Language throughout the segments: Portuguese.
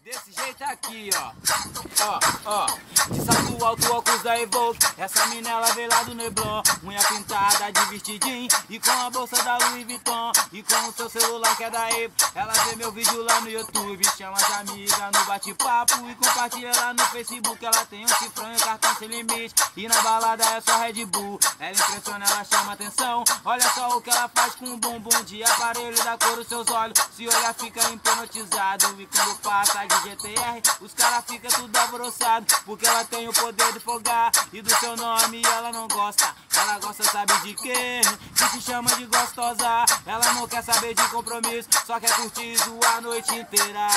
Desse jeito aqui, ó. Ó. De salto alto, óculos da Evoque. Essa mina ela veio lá do Neblon. Unha pintada de vestidinho. E com a bolsa da Louis Vuitton. E com o seu celular que é da Apple. Ela vê meu vídeo lá no YouTube. Chama as amigas no bate-papo. E compartilha lá no Facebook. Ela tem um cifrão e um cartão sem limite. E na balada é só Red Bull. Ela impressiona, ela chama atenção. Olha só o que ela faz com o bumbum de aparelho da cor dos seus olhos. Se olhar fica hipnotizado. E quando passa de GTR, os caras ficam tudo alvoroçado. Porque ela tem o poder de folgar. E do seu nome ela não gosta. Ela gosta, sabe de quê? Que se chama de gostosa. Ela não quer saber de compromisso. Só quer curtir a noite inteira.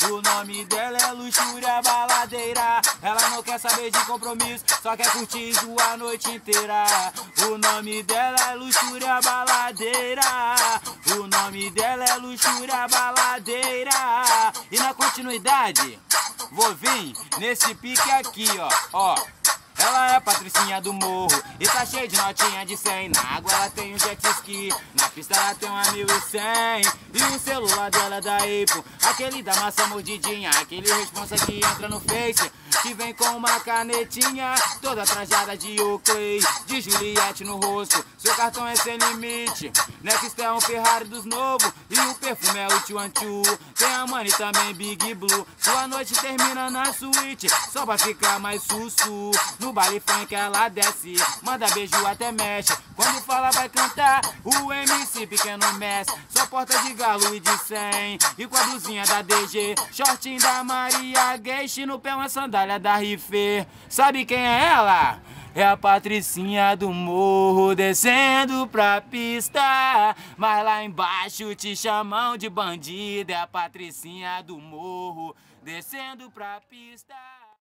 O nome dela é Luxúria Baladeira. Ela não quer saber de compromisso. Só quer curtir a noite inteira. O nome dela é Luxúria Baladeira. O nome dela é Luxúria Baladeira. E na continuidade, vou vir nesse pique aqui, ó. Ela é Patricinha do morro e tá cheia de notinha de 100. Na água ela tem um jet ski, na pista ela tem uma 1100. E o celular dela é da Apple, aquele da maçã mordidinha. Aquele responsa que entra no Face, que vem com uma canetinha. Toda trajada de Oakley, de Juliette no rosto. Seu cartão é sem limite, Next é um Ferrari dos novos. E o perfume é o Chuanchu. Tem a Money também, Big Blue. Sua noite termina na suíte, só pra ficar mais sussu. No baile funk ela desce, manda beijo até mexe. Quando fala vai cantar, o MC pequeno mestre. Só porta de galo e de 100. E com a blusinha da DG, shortinho da Maria Gueixe. No pé uma sandália da Rife. Sabe quem é ela? É a Patricinha do morro descendo pra pista. Mas lá embaixo te chamam de bandida. É a Patricinha do morro descendo pra pista.